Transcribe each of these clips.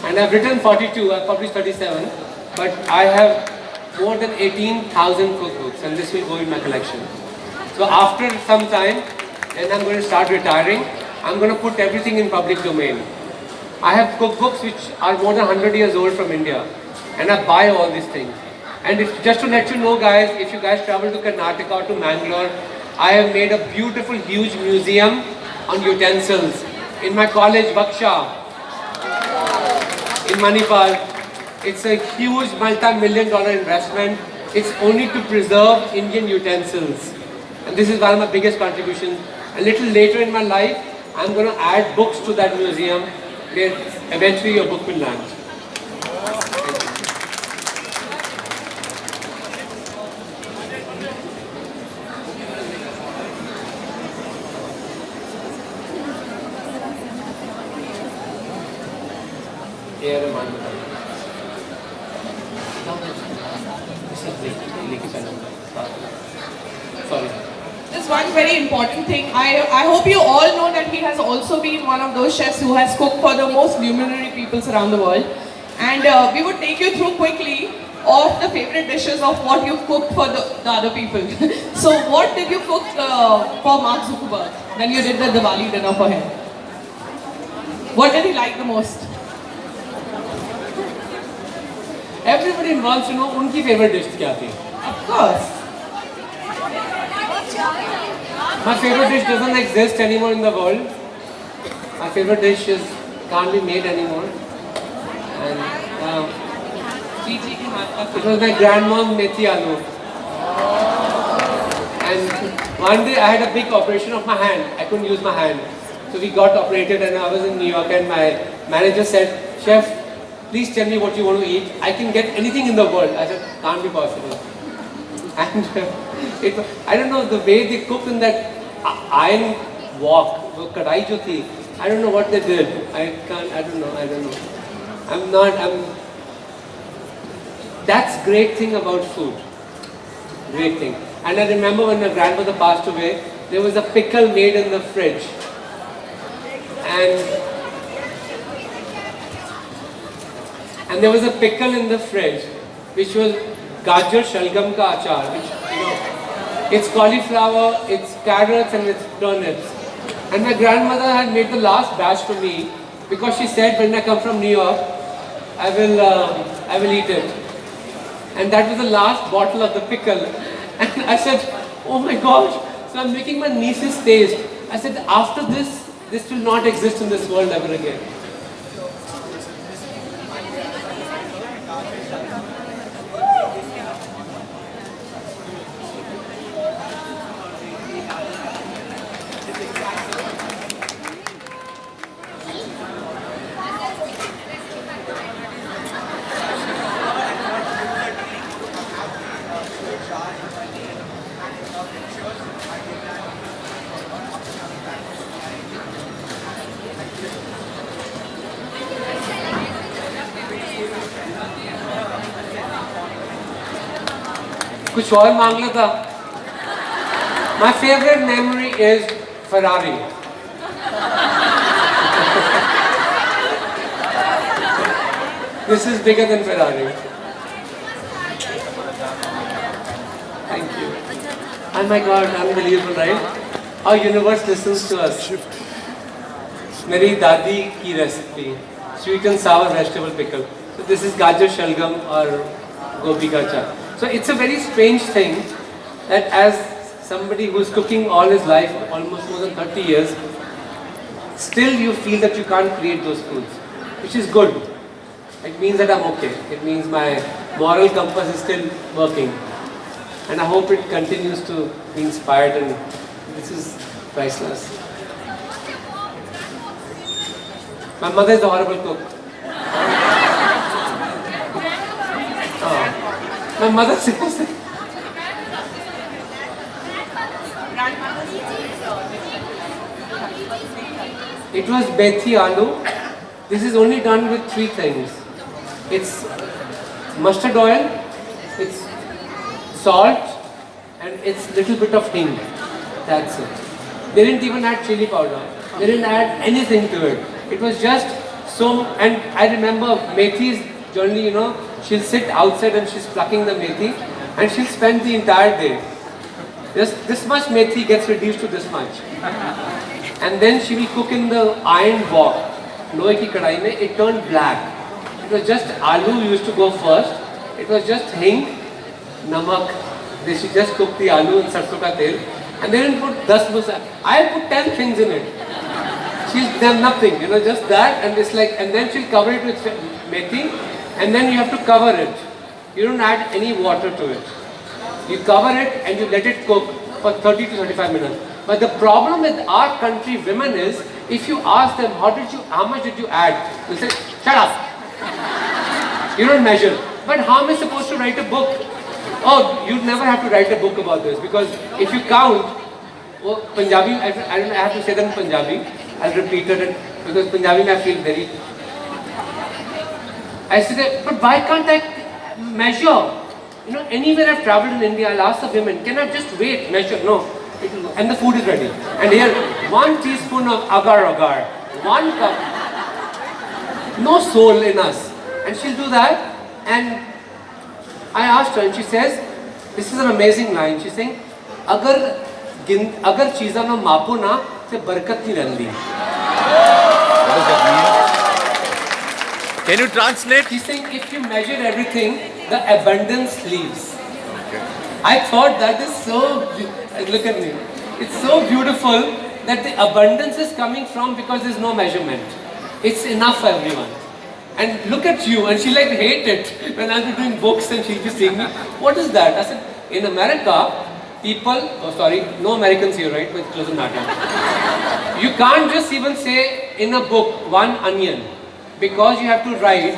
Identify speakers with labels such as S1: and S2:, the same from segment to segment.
S1: And I've written 42, I've published 37, but I have more than 18,000 cookbooks, and this will go in my collection. So after some time, then I'm going to start retiring. I'm going to put everything in public domain. I have cookbooks which are more than 100 years old from India, and I buy all these things. And just to let you know, guys, if you guys travel to Karnataka or to Mangalore, I have made a beautiful, huge museum on utensils in my college, Baksha, in Manipal. It's a huge multi-million-dollar investment. It's only to preserve Indian utensils. And this is one of my biggest contributions. A little later in my life, I'm going to add books to that museum where eventually your book will land.
S2: Sorry. Just one very important thing. I hope you all know that he has also been one of those chefs who has cooked for the most luminary peoples around the world. And we would take you through quickly of the favorite dishes of what you cooked for the other people. So what did you cook for Mark Zuckerberg when you did the Diwali dinner for him? What did he like the most?
S1: Everybody wants to know unki favorite dish kya thi.
S2: Of course.
S1: My favorite dish doesn't exist anymore in the world. My favorite dish can't be made anymore. And it was my grandmom's methi aloo. And one day I had a big operation of my hand. I couldn't use my hand. So we got operated and I was in New York and my manager said, "Chef, please tell me what you want to eat. I can get anything in the world." I said, "Can't be possible." And I don't know, the way they cooked in that iron wok, the kadai jo thi, I don't know what they did. I don't know. That's great thing about food. Great thing. And I remember when my grandmother passed away, there was a pickle made in the fridge. And there was a pickle in the fridge, which was gajar shalgam ka achar, which, it's cauliflower, it's carrots and it's turnips. And my grandmother had made the last batch for me because she said when I come from New York, I will eat it. And that was the last bottle of the pickle. And I said, "Oh my gosh!" So I'm making my niece's taste. I said, "After this will not exist in this world ever again." कुछ और मांग लेता. My favorite memory is Ferrari. This is bigger than Ferrari. Thank you. Oh my God, unbelievable, right? Our universe listens to us. मेरी दादी की recipe, sweet and sour vegetable pickle. So this is gajar shalgam or gobi ka achar. So it's a very strange thing that as somebody who's cooking all his life, almost more than 30 years, still you feel that you can't create those foods, which is good. It means that I'm okay. It means my moral compass is still working. And I hope it continues to be inspired, and this is priceless. My mother is a horrible cook. Oh. My mother says it was bethi aloo. This is only done with 3 things. It's mustard oil, it's salt, and it's little bit of hing. That's it. They didn't even add chili powder. They didn't add anything to it. It was just so, and I remember Methi's generally, she'll sit outside and she's plucking the methi and she'll spend the entire day. Just this much methi gets reduced to this much. And then she will cook in the iron wok, lohe ki kadai mein, it turned black. It was just aloo used to go first. It was just hing, namak. They should just cook the aloo in sarson ka tel. And they didn't put 10 masala. I put 10 things in it. She's done nothing, just that, and it's like, and then she'll cover it with methi, and then you have to cover it. You don't add any water to it. You cover it and you let it cook for 30 to 35 minutes. But the problem with our country women is, if you ask them, how much did you add? They'll say, shut up. You don't measure. But how am I supposed to write a book? Oh, you'd never have to write a book about this, because if you count, Punjabi, I have to say that in Punjabi. I'll repeat it because Punjabi I feel very. I said, but why can't I measure? Anywhere I've traveled in India, I'll ask the women, can I just wait, measure? No. And the food is ready. And here, 1 teaspoon of agar, 1 cup. No soul in us. And she'll do that. And I asked her, and she says, this is an amazing line. She's saying, agar cheeza na maapo na, se barakat nahi rehndi.
S3: What does that mean? Can you translate?
S1: She's saying, if you measure everything, the abundance leaves.
S3: Okay.
S1: I thought that is so, look at me. It's so beautiful that the abundance is coming from because there's no measurement. It's enough for everyone. And look at you, and she hate it when I'll be doing books and she'll be saying me, what is that? I said, in America, people, no Americans here, right? But it doesn't matter. You can't just even say in a book, 1 onion, because you have to write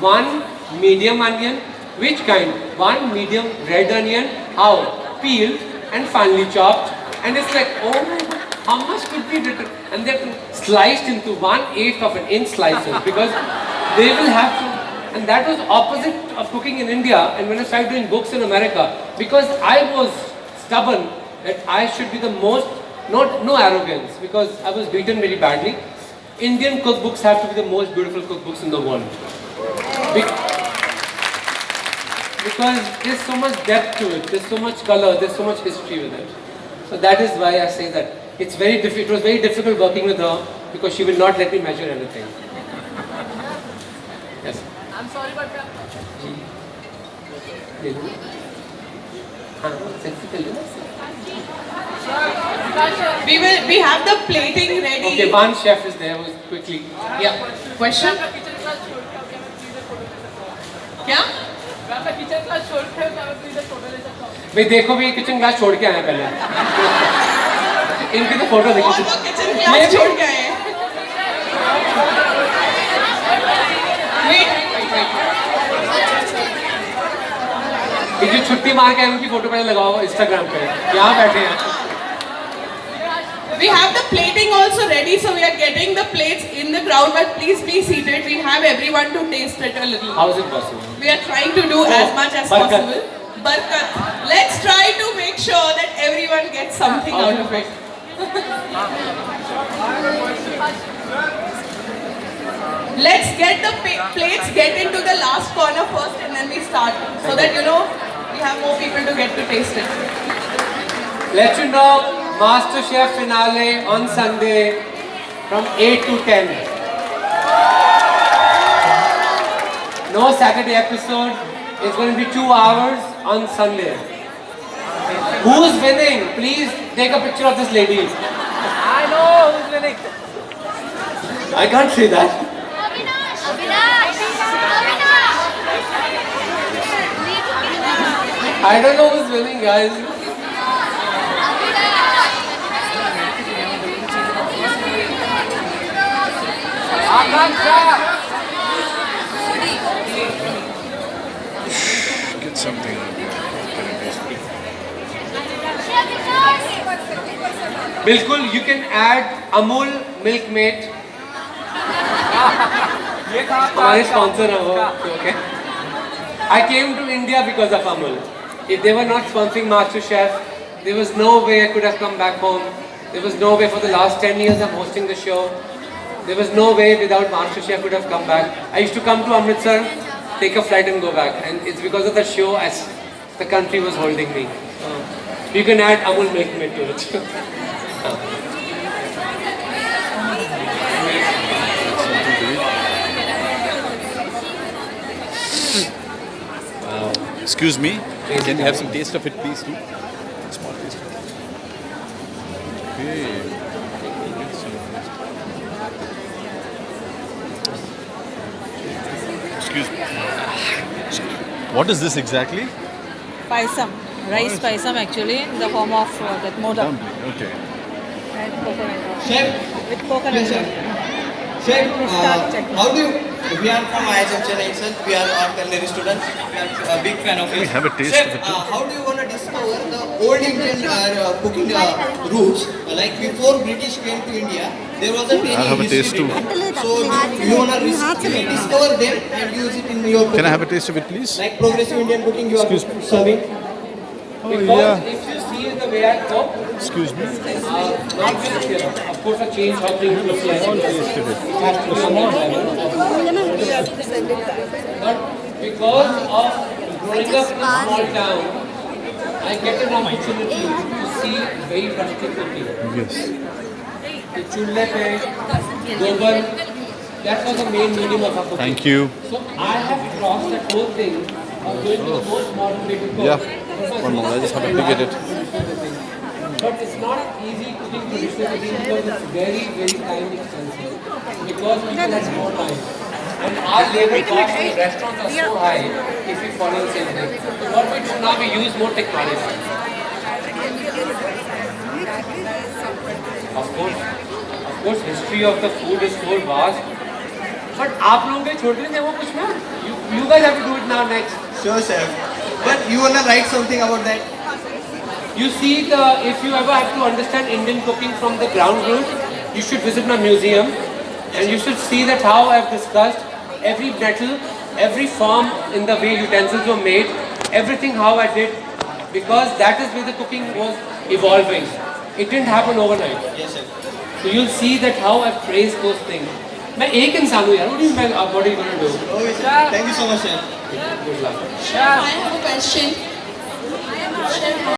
S1: 1 medium onion. Which kind? 1 medium red onion, how? Peeled and finely chopped. And it's like, oh my God, how much could be written? And they're sliced into 1/8 of an inch slices because they will have to. And that was opposite of cooking in India. And when I started doing books in America, because I was stubborn that I should be the most, no arrogance, because I was beaten very badly. Indian cookbooks have to be the most beautiful cookbooks in the world. Because there's so much depth to it, there's so much color, there's so much history with it. So that is why I say that it was very difficult working with her because she will not let me measure anything. Yes.
S4: I'm sorry, but
S2: We have the plating ready.
S1: Okay, one chef is there. Quickly.
S2: Yeah. Question? क्या?
S1: भाई देखो भी kitchen class छोड़ के आए पहले इनकी तो फोटो देखी
S2: और वो किचन क्लास छोड़ के आए हैं। Wait.
S1: ये जो छुट्टी मार के आए उनकी फोटो पहले लगाओ इंस्टाग्राम पे यहाँ बैठे हैं
S2: We have the plating also ready, so we are getting the plates in the crowd, but please be seated. We have everyone to taste it a little.
S1: How is it possible?
S2: We are trying to do as much as
S1: Barkat.
S2: possible. Barkat. Let's try to make sure that everyone gets something out of it. Let's get the plates get into the last corner first and then we start. So that we have more people to get to taste it.
S1: Let you know, MasterChef finale on Sunday from 8 to 10. No Saturday episode. It's going to be 2 hours on Sunday. Who's winning? Please take a picture of this lady.
S4: I know who's winning.
S1: I can't say that. I don't know who's winning, guys.
S3: Get something.
S1: Bilkul, you can add Amul Milkmaid. हमारे sponsor है वो, okay. I came to India because of Amul. If they were not sponsoring MasterChef, there was no way I could have come back home. There was no way for the last 10 years I'm hosting the show. There was no way without MasterChef could have come back. I used to come to Amritsar, take a flight and go back. And it's because of the show as the country was holding me. You can add Amul Milk Maid to it.
S3: Excuse me. Can you have some taste of it, please, too? Small taste. Okay. Excuse me. What is this exactly?
S5: Paisam, rice paisam actually in the form of that modak
S3: Dumpling. Okay.
S5: and coconut
S6: Chef,
S5: with coconut.
S6: yes, chef. Chef, how do you? We are from ISM Chennai itself. We are our culinary students. We are a big fan of
S3: Let me
S6: it.
S3: have a taste
S6: Chef,
S3: of it too.
S6: how do you want to discover the old Indian cooking roots? Like before British came to India, there wasn't any
S3: I'll have a
S6: history
S3: taste too.
S6: written. So you want to rediscover them and use it in your cooking.
S3: Can I have a taste of it, please?
S6: Like progressive Indian cooking you
S3: Excuse
S6: are serving.
S1: Because
S3: yeah.
S1: if you see the way I cook,
S3: Excuse me.
S1: not just here. Of course, I change how things look like.
S3: Taste of it.
S1: It has to be on that level. But because of growing up in a small town, I get an opportunity to see very rustic cooking.
S3: Yes.
S1: The chulhe pe, gobar, that was the main medium of our cooking.
S3: Thank you.
S1: So I have crossed that whole thing of going to the most modern way to cook.
S3: Yeah. One moment, I just have to pick at it.
S1: But it's not easy cooking traditional cuisine because it's very, very time expensive. Because people have more time. And our labor costs in the restaurants are so high if we follow the same thing. So what we do now, we use more technology. Of course, history of the food is so vast. But आप लोगों के छोटे थे वो कुछ ना? You guys have to do it now next.
S6: Sure, chef. But you wanna write something about that?
S1: You see, if you ever have to understand Indian cooking from the ground root, you should visit my museum and you should see that how I've discussed every metal, every form in the way utensils were made, everything how I did, because that is where the cooking was evolving. It didn't happen overnight.
S6: Yes, chef.
S1: So you'll see that how I've praised those things. मैं एक इंसान हूँ यार, what do you mean, what are you gonna do?
S6: Okay, chef. Thank you so much, chef.
S1: Good luck.
S2: I have a question.